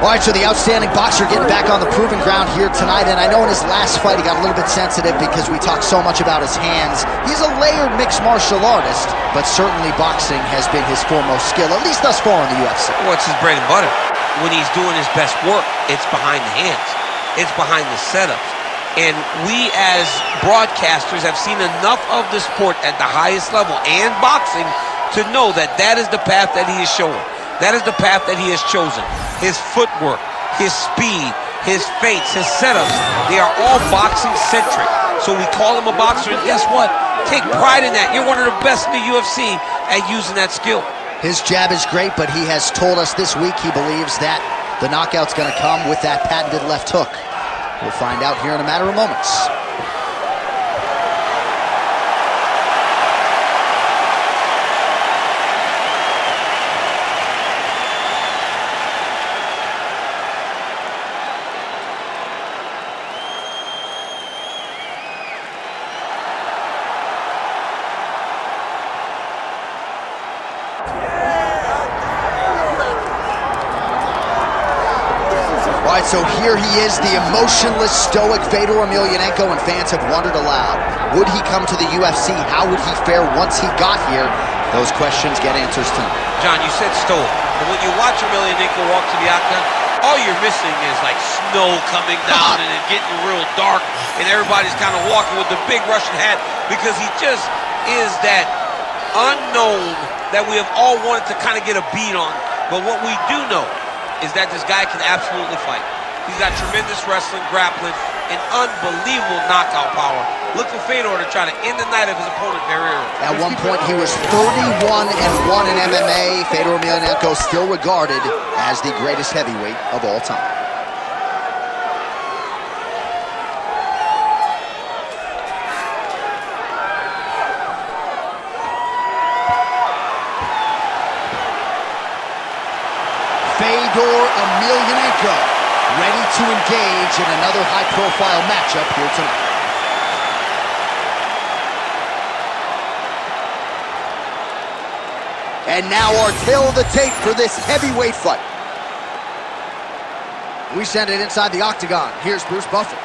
All right, so the outstanding boxer getting back on the proving ground here tonight, and I know in his last fight he got a little bit sensitive because we talked so much about his hands. He's a layered mixed martial artist, but certainly boxing has been his foremost skill, at least thus far in the UFC. Well, it's his bread and butter. When he's doing his best work, it's behind the hands. It's behind the setups. And we as broadcasters have seen enough of the sport at the highest level and boxing to know that that is the path that he is showing. That is the path that he has chosen. His footwork, his speed, his feints, his setups, they are all boxing-centric. So we call him a boxer, and guess what? Take pride in that. You're one of the best in the UFC at using that skill. His jab is great, but he has told us this week he believes that the knockout's going to come with that patented left hook. We'll find out here in a matter of moments. All right, so here he is, the emotionless, stoic Fedor Emelianenko, and fans have wondered aloud. Would he come to the UFC? How would he fare once he got here? Those questions get answers tonight. John, you said stoic, but when you watch Emelianenko walk to the octagon, all you're missing is like snow coming down and it getting real dark, and everybody's kind of walking with the big Russian hat because he just is that unknown that we have all wanted to kind of get a beat on. But what we do know is that this guy can absolutely fight. He's got tremendous wrestling, grappling, and unbelievable knockout power. Look for Fedor to try to end the night of his opponent very early. At one point, he was 31-1 in MMA. Fedor Emelianenko still regarded as the greatest heavyweight of all time. Fedor Emelianenko, ready to engage in another high-profile matchup here tonight. And now our tail of the tape for this heavyweight fight. We send it inside the octagon. Here's Bruce Buffer.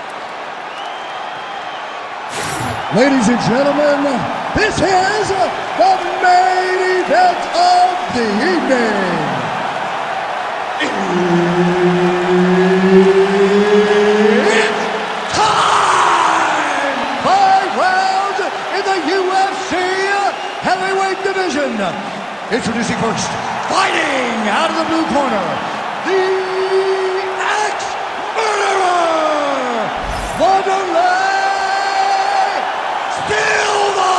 Ladies and gentlemen, this is the main event of the evening. It's time! 5 rounds in the UFC heavyweight division. Introducing first, fighting out of the blue corner, the ex-murderer, Wanderlei Silva!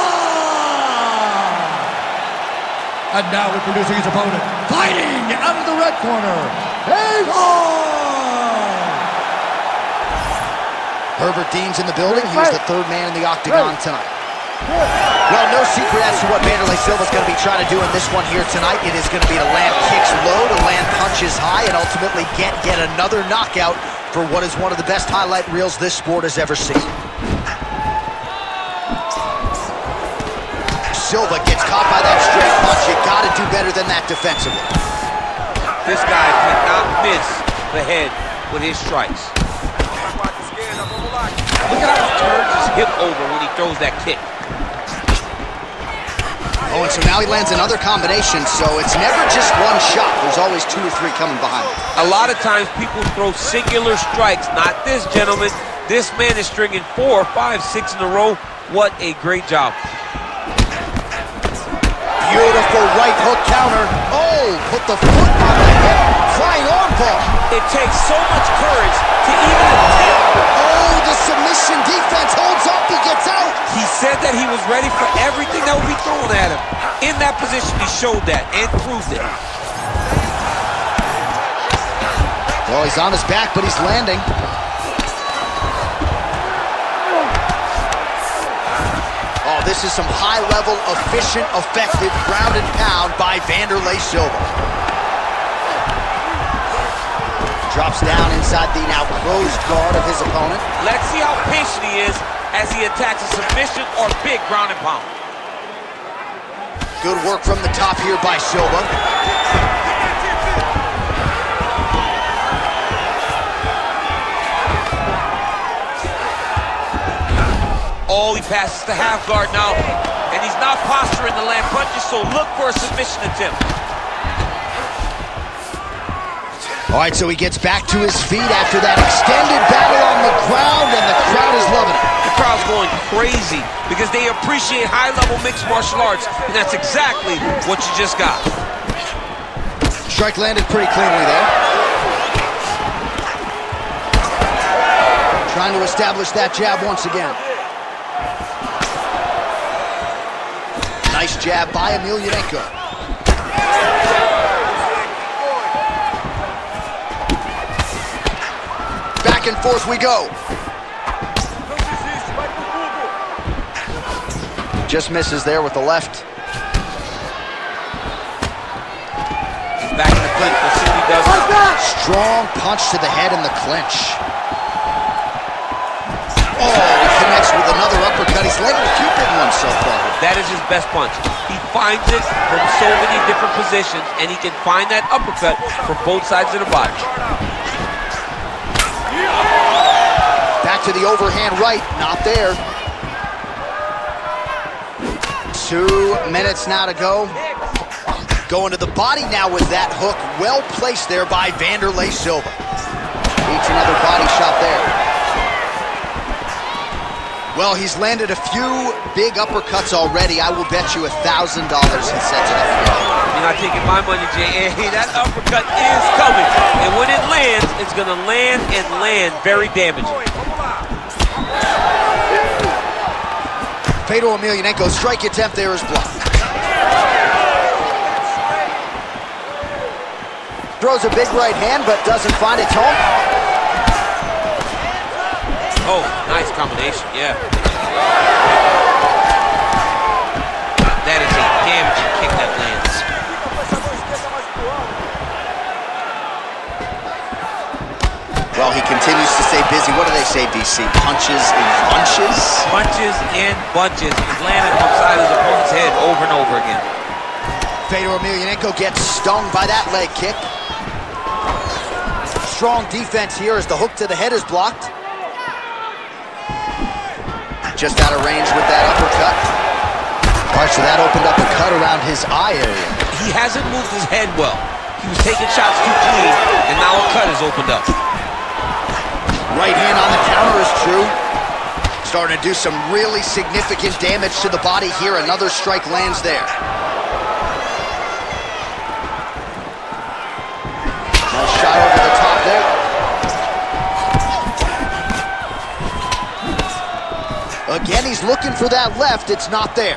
And now introducing his opponent, fighting out of the red corner, Fedor! Herbert Dean's in the building. He's the third man in the octagon tonight. Well, no secret as to what Wanderlei Silva's going to be trying to do in this one here tonight. It is going to be to land kicks low, to land punches high, and ultimately get yet another knockout for what is one of the best highlight reels this sport has ever seen. Silva gets caught by that straight punch. You got to do better than that defensively. This guy cannot miss the head with his strikes. Look at how he turns his hip over when he throws that kick. Oh, and so now he lands another combination, so it's never just one shot. There's always 2 or 3 coming behind him. A lot of times people throw singular strikes. Not this gentleman. This man is stringing 4, 5, 6 in a row. What a great job. Beautiful right hook counter. Oh, put the foot on the hip. Flying arm ball. It takes so much courage to even attempt. Oh, the submission defense holds up. He gets out. He said that he was ready for everything that would be thrown at him. In that position, he showed that and proved it. Well, he's on his back, but he's landing. Oh, this is some high-level, efficient, effective ground and pound by Wanderlei Silva. Drops down inside the now closed guard of his opponent. Let's see how patient he is as he attacks a submission or big ground and pound. Good work from the top here by Silva. Passes to half guard now, and he's not posturing to land punches, so look for a submission attempt. All right, so he gets back to his feet after that extended battle on the ground, and the crowd is loving it. The crowd's going crazy because they appreciate high-level mixed martial arts, and that's exactly what you just got. Strike landed pretty cleanly there. Trying to establish that jab once again. Nice jab by Emelianenko. Back and forth we go. Just misses there with the left. He's back in the clinch. Let's see what he does. Strong punch to the head in the clinch. Oh, he connects with another uppercut. He's landed a few big ones so far. That is his best punch. He finds it from so many different positions, and he can find that uppercut from both sides of the body. Back to the overhand right, not there. 2 minutes now to go. Going to the body now with that hook. Well placed there by Wanderlei Silva. Eats another body shot there. Well, he's landed a few big uppercuts already. I will bet you $1,000 he said to the crowd. You're not taking my money, Jay. Hey, that uppercut is coming. And when it lands, it's going to land and land very damaging. Fedor Emelianenko's strike attempt there is blocked. Throws a big right hand, but doesn't find its home. Oh, nice combination, yeah. That is a damaging kick that lands. Well, he continues to stay busy. What do they say, DC? Punches in bunches? Punches in bunches. He's landing upside his opponent's head over and over again. Fedor Emelianenko gets stung by that leg kick. Strong defense here as the hook to the head is blocked. Just out of range with that uppercut. All right, so that opened up a cut around his eye area. He hasn't moved his head well. He was taking shots too clean, and now a cut has opened up. Right hand on the counter is true. Starting to do some really significant damage to the body here. Another strike lands there. Nice shot over the top there. Again, he's looking for that left. It's not there.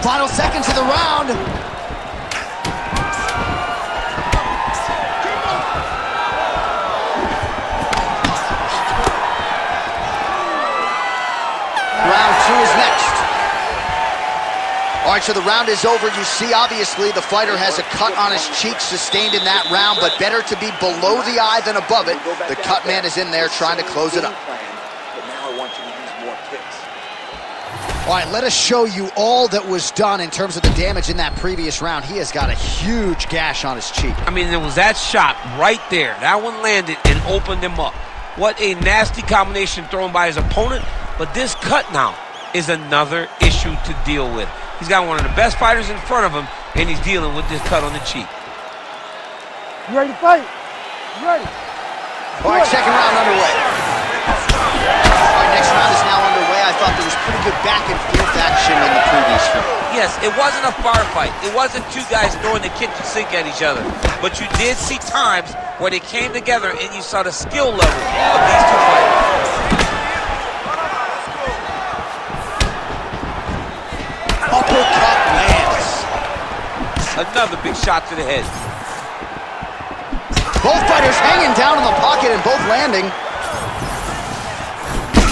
Final seconds of the round. Round 2 is next. All right, so the round is over. You see, obviously, the fighter has a cut on his cheek sustained in that round, but better to be below the eye than above it. The cut man is in there trying to close it up. But now I want you to use more kicks. All right, let us show you all that was done in terms of the damage in that previous round. He has got a huge gash on his cheek. I mean, there was that shot right there. That one landed and opened him up. What a nasty combination thrown by his opponent. But this cut now is another issue to deal with. He's got one of the best fighters in front of him, and he's dealing with this cut on the cheek. You ready to fight? You ready? All right, second round underway. All right, next round is now underway. I thought there was pretty good back and forth action in the previous round. Yes, it wasn't a firefight. It wasn't two guys throwing the kitchen sink at each other. But you did see times where they came together and you saw the skill level of these two fighters. Uppercut lands. Another big shot to the head. Both fighters hanging down in the pocket and both landing.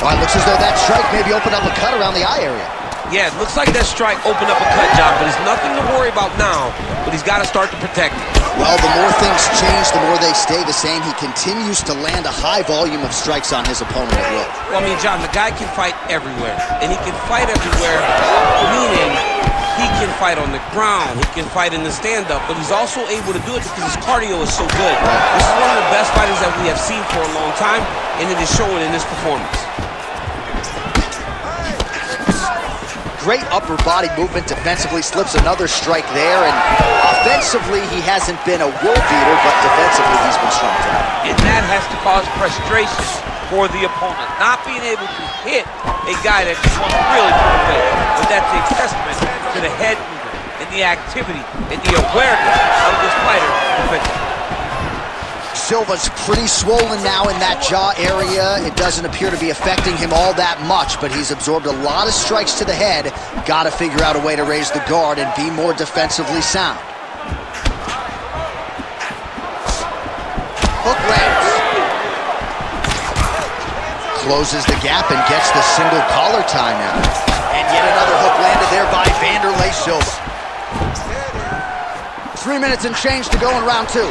All right, looks as though that strike maybe opened up a cut around the eye area. Yeah, it looks like that strike opened up a cut, John, but it's nothing to worry about now, but he's got to start to protect it. Well, the more things change, the more they stay the same. He continues to land a high volume of strikes on his opponent at will. Well, I mean, John, the guy can fight everywhere, and he can fight everywhere, meaning he can fight on the ground, he can fight in the stand-up, but he's also able to do it because his cardio is so good. This is one of the best fighters that we have seen for a long time, and it is showing in this performance. great upper body movement defensively, slips another strike there, and offensively he hasn't been a world beater, but defensively he's been strong tonight. And that has to cause frustration for the opponent, not being able to hit a guy that just wants to really put away. But that's a testament to the head movement and the activity and the awareness of this fighter defensively. Silva's pretty swollen now in that jaw area. It doesn't appear to be affecting him all that much, but he's absorbed a lot of strikes to the head. Got to figure out a way to raise the guard and be more defensively sound. Hook lands. Closes the gap and gets the single collar tie now. And yet another hook landed there by Wanderlei Silva. 3 minutes and change to go in round 2.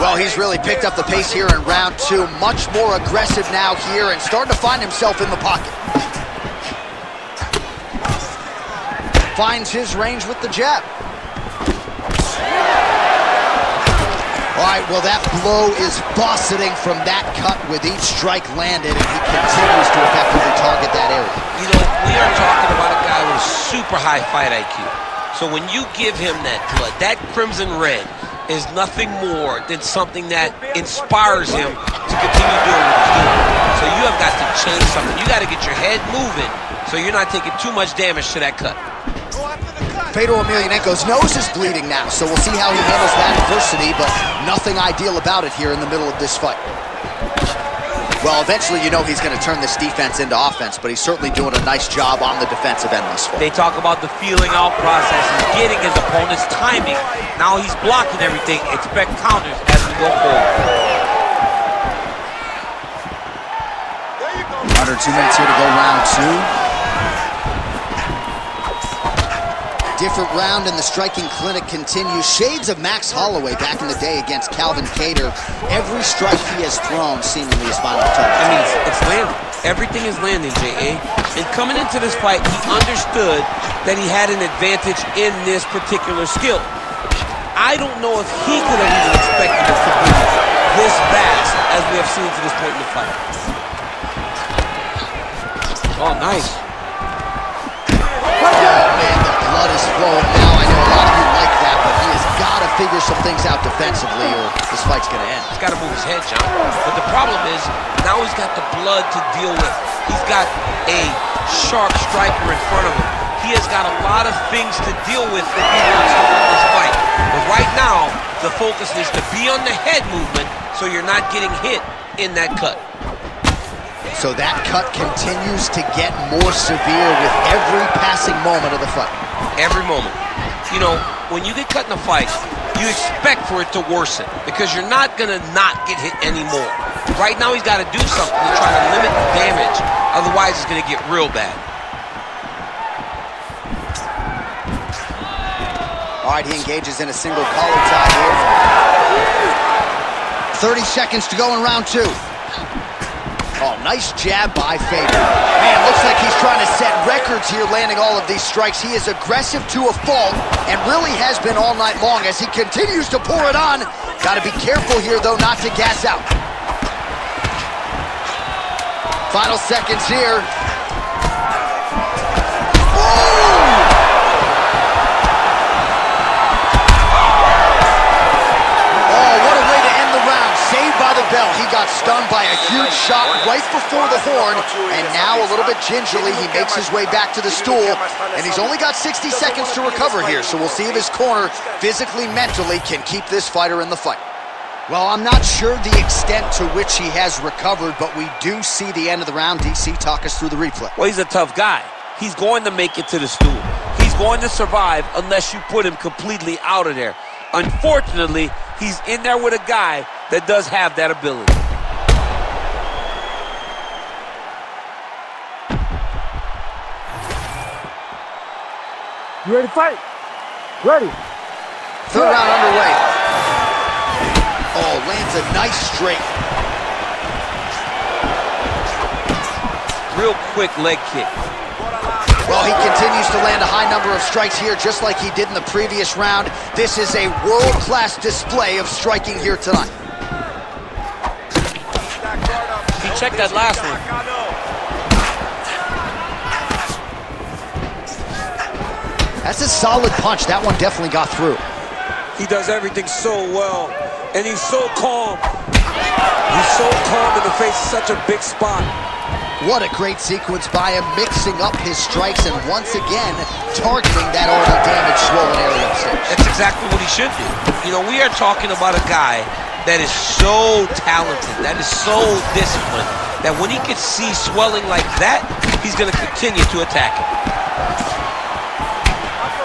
Well, he's really picked up the pace here in round 2. Much more aggressive now here and starting to find himself in the pocket. Finds his range with the jab. All right, well, that blow is bossing from that cut with each strike landed, and he continues to effectively target that area. You know, we are talking about a guy with super high fight IQ. So when you give him that blood, that crimson red, is nothing more than something that inspires him to continue doing what he's doing. So you have got to change something. You got to get your head moving so you're not taking too much damage to that cut. Fedor Emelianenko's nose is bleeding now, so we'll see how he handles that adversity, but nothing ideal about it here in the middle of this fight. Well, eventually you know he's going to turn this defense into offense, but he's certainly doing a nice job on the defensive end this far. They talk about the feeling out process. He's getting his opponent's timing. Now he's blocking everything. Expect counters as we go forward. Under 2 minutes here to go round 2. Different round and the striking clinic continues. Shades of Max Holloway back in the day against Calvin Kattar. Every strike he has thrown seemingly is final touch. I mean, it's landing. Everything is landing, J.A. And coming into this fight, he understood that he had an advantage in this particular skill. I don't know if he could have even expected it to be this fast as we have seen to this point in the fight. Oh, nice. Oh, man, the blood is flowing now. I know a lot of you like that, but he has got to figure some things out defensively or this fight's going to end. He's got to move his head, John. But the problem is, now he's got the blood to deal with. He's got a sharp striker in front of him. He has got a lot of things to deal with if he wants to win this fight. But right now, the focus needs to be on the head movement so you're not getting hit in that cut. So that cut continues to get more severe with every passing moment of the fight. Every moment. You know, when you get cut in a fight, you expect for it to worsen because you're not going to not get hit anymore. Right now, he's got to do something to try to limit the damage. Otherwise, it's going to get real bad. All right, he engages in a single collar tie here. 30 seconds to go in round 2. Oh, nice jab by Fedor. Man, looks like he's trying to set records here, landing all of these strikes. He is aggressive to a fault and really has been all night long as he continues to pour it on. Got to be careful here, though, not to gas out. Final seconds here. By the bell, he got stunned by a huge shot right before the horn, and now a little bit gingerly, he makes his way back to the stool, and he's only got 60 seconds to recover here, so we'll see if his corner physically, mentally can keep this fighter in the fight. Well, I'm not sure the extent to which he has recovered, but we do see the end of the round. DC, talk us through the replay. Well, he's a tough guy. He's going to make it to the stool. He's going to survive unless you put him completely out of there. Unfortunately, he's in there with a guy that does have that ability. You ready to fight? Ready. Third round underway. Oh, lands a nice straight. Real quick leg kick. Well, he continues to land a high number of strikes here, just like he did in the previous round. This is a world-class display of striking here tonight. He checked that last one. That's a solid punch. That one definitely got through. He does everything so well, and he's so calm. He's so calm in the face of such a big spot. What a great sequence by him, mixing up his strikes and once again targeting that already damaged, swollen area upstairs. That's exactly what he should do. You know, we are talking about a guy that is so talented, that is so disciplined, that when he can see swelling like that, he's going to continue to attack it.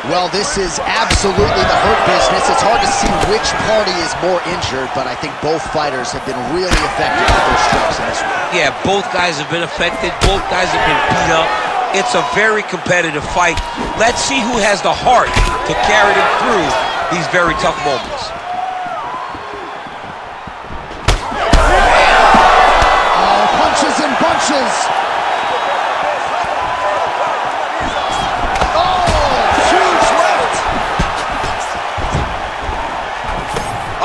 Well, this is absolutely the hurt business. It's hard to see which party is more injured, but I think both fighters have been really effective with their strikes in this one. Yeah, both guys have been affected. Both guys have been beat up. It's a very competitive fight. Let's see who has the heart to carry them through these very tough moments. Oh, punches and bunches.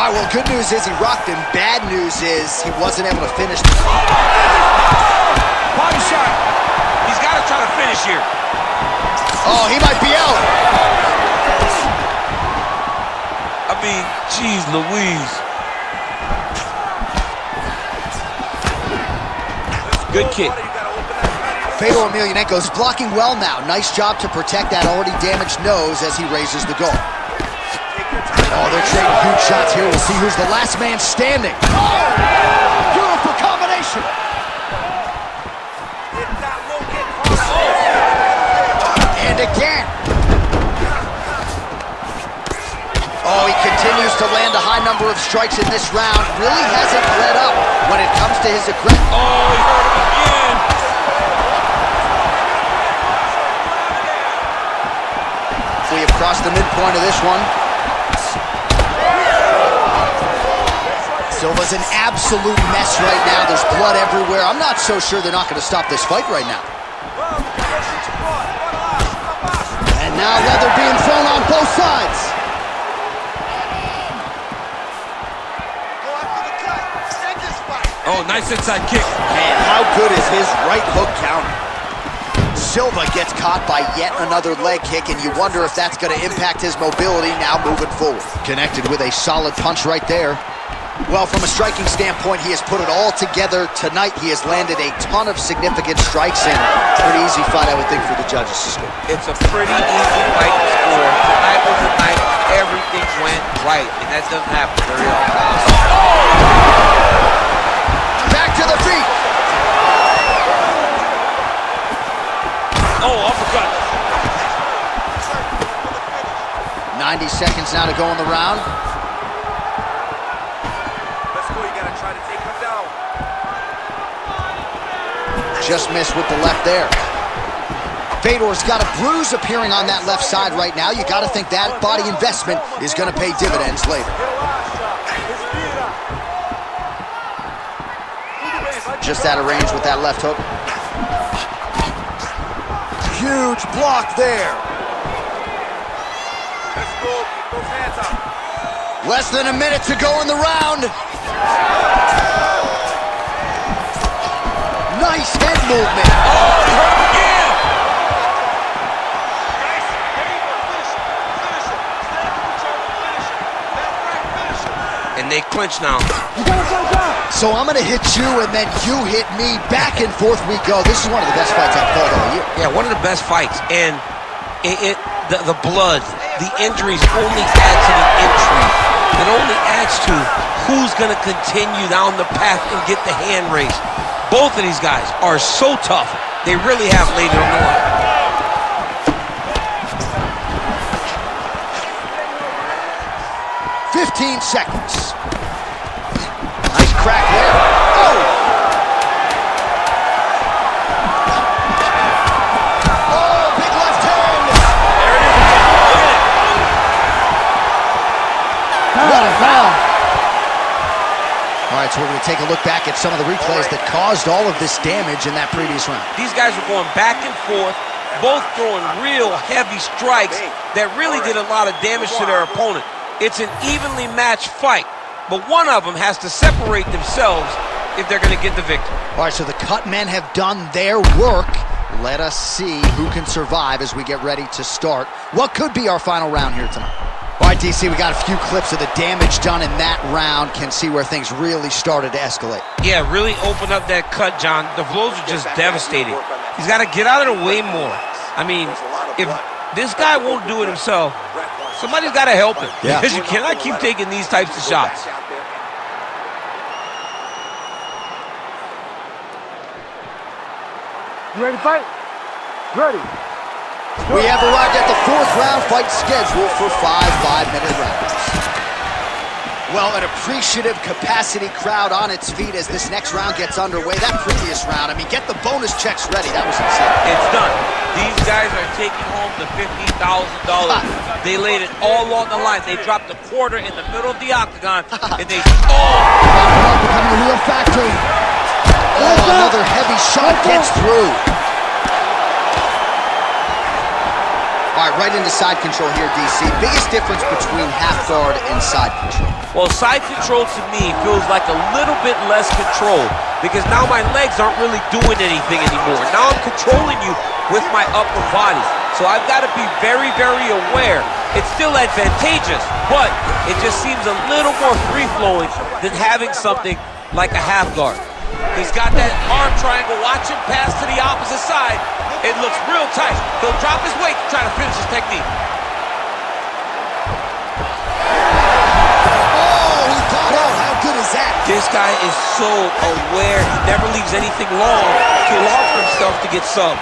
All right, well, good news is he rocked him. Bad news is he wasn't able to finish the fight. Body shot. He's got to try to finish here. Oh, he might be out. I mean, geez Louise. Good kick. Fedor Emelianenko's blocking well now. Nice job to protect that already damaged nose as he raises the guard. Oh, they're trading huge shots here. We'll see who's the last man standing. Oh, beautiful combination. And again. Oh, he continues to land a high number of strikes in this round. Really hasn't let up when it comes to his aggression. Oh, he hurt him again. We have crossed the midpoint of this one. Silva's an absolute mess right now. There's blood everywhere. I'm not so sure they're not going to stop this fight right now. And now leather being thrown on both sides. Oh, nice inside kick. Man, how good is his right hook counter? Silva gets caught by yet another leg kick, and you wonder if that's going to impact his mobility now moving forward. Connected with a solid punch right there. Well, from a striking standpoint, he has put it all together tonight. He has landed a ton of significant strikes, and pretty easy fight, I would think, for the judges to score. It's a pretty easy fight to score. Tonight was a night everything went right, and that doesn't happen very often. Back to the feet. Oh, uppercut. 90 seconds now to go in the round. Just missed with the left there. Fedor's got a bruise appearing on that left side right now. You got to think that body investment is going to pay dividends later. Just out of range with that left hook. Huge block there. Less than a minute to go in the round. Nice head movement. Oh, he hurt him again. And they clinch now. So I'm going to hit you, and then you hit me. Back and forth we go. This is one of the best fights I've fought all year. Yeah, one of the best fights. And the blood, the injuries only add to the intrigue. It only adds to who's going to continue down the path and get the hand raised. Both of these guys are so tough. They really have laid it on the line. "15 seconds. Nice crack there. Oh! Oh, big left hand. There it is. Look at it. Foul. All right, so we're going to take a look back at some of the replays that caused all of this damage in that previous round. These guys were going back and forth, both throwing real heavy strikes that really did a lot of damage to their opponent. It's an evenly matched fight, but one of them has to separate themselves if they're going to get the victory. All right, so the cut men have done their work. Let us see who can survive as we get ready to start what could be our final round here tonight. All right, DC, we got a few clips of the damage done in that round. Can see where things really started to escalate. Yeah, really open up that cut, John. The blows are just devastating. He's got to get out of the way more. I mean, if this guy won't do it himself, somebody's got to help him. Yeah. Because you cannot keep taking these types of shots. You ready to fight? Ready. We have arrived at the 4th round fight scheduled for 5 5-minute rounds. Well, an appreciative capacity crowd on its feet as this next round gets underway. That previous round, I mean, get the bonus checks ready. That was insane. It's done. These guys are taking home the $50,000. They laid it all on the line. They dropped a quarter in the middle of the octagon, and they becoming a real factor. Oh, another heavy shot gets through. All right, right into side control here, DC. Biggest difference between half guard and side control? Well, side control to me feels like a little bit less control because now my legs aren't really doing anything anymore. Now I'm controlling you with my upper body. So I've got to be very, very aware. It's still advantageous, but it just seems a little more free-flowing than having something like a half guard. He's got that arm triangle. Watch him pass to the opposite side. It looks real tight. He'll drop his weight to try to finish his technique. Oh, he got out. How good is that? This guy is so aware. He never leaves anything long to allow for himself to get subbed.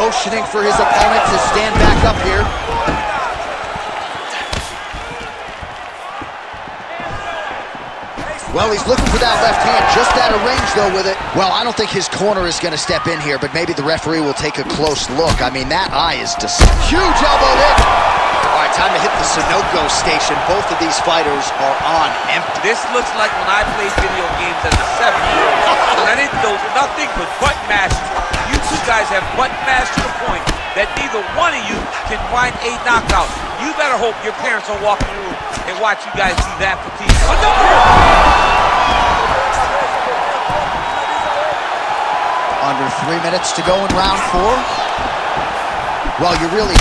Motioning for his opponent to stand back up here. Well, he's looking for that left hand, just out of range, though, with it. Well, I don't think his corner is going to step in here, but maybe the referee will take a close look. I mean, that eye is just huge elbow hit. All right, time to hit the Sunoco station. Both of these fighters are on empty. This looks like when I played video games as a 7-year-old, and I didn't know nothing but button mashing. You two guys have button mashed to the point that neither one of you can find a knockout. You better hope your parents don't walk in the room and watch you guys do that fatigue. Under 3 minutes to go in round 4. Well, you really...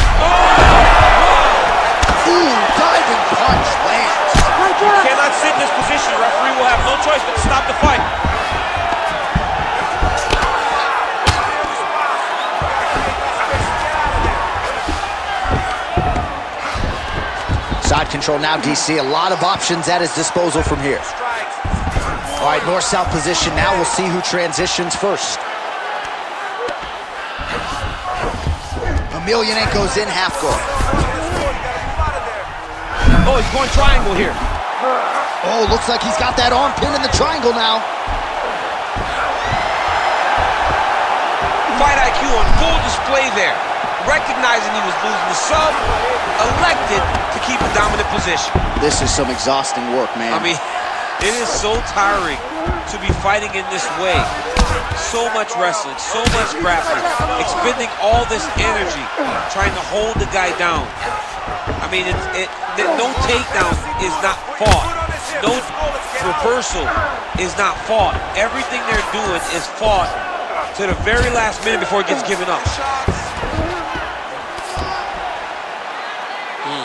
Ooh, diving punch lands. You cannot sit in this position. The referee will have no choice but to stop the fight. Side control now, DC. A lot of options at his disposal from here. All right, north-south position now. We'll see who transitions first. Emelianenko's in half guard. Oh, he's going triangle here. Oh, looks like he's got that arm pin in the triangle now. Fight IQ on full display there. Recognizing he was losing the sub, elected to keep a dominant position. This is some exhausting work, man. I mean, it is so tiring to be fighting in this way. So much wrestling, so much grappling, expending all this energy trying to hold the guy down. I mean, no takedown is not fought. No reversal is not fought. Everything they're doing is fought to the very last minute before it gets given up.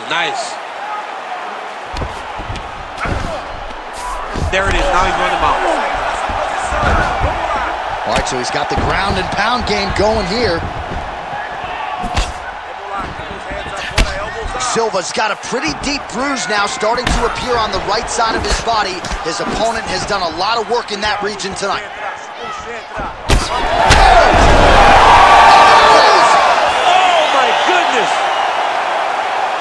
Nice. There it is. Now he's running him out. All right, so he's got the ground and pound game going here. Silva's got a pretty deep bruise now starting to appear on the right side of his body. His opponent has done a lot of work in that region tonight. Oh, my goodness.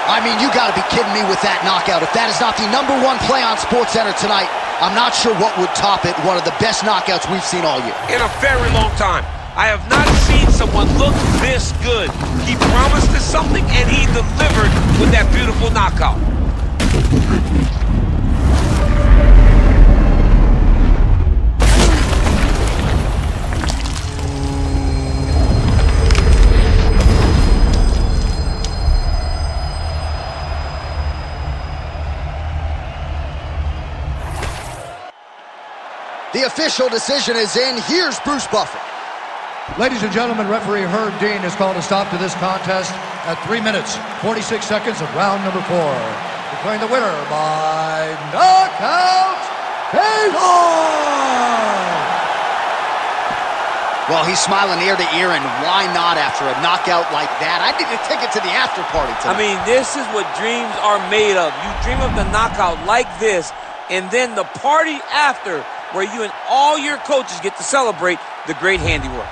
I mean, you got to be kidding me with that knockout. If that is not the #1 play on SportsCenter tonight, I'm not sure what would top it. One of the best knockouts we've seen all year. In a very long time. I have not seen someone look this good. He promised us something, and he delivered with that beautiful knockout. the official decision is in. Here's Bruce Buffer. Ladies and gentlemen, referee Herb Dean has called a stop to this contest at 3 minutes, 46 seconds of round number 4. Declaring the winner by knockout, Fedor! Well, he's smiling ear to ear, and why not after a knockout like that? I need a ticket to the after party tonight. I mean, this is what dreams are made of. You dream of the knockout like this, and then the party after, where you and all your coaches get to celebrate the great handiwork.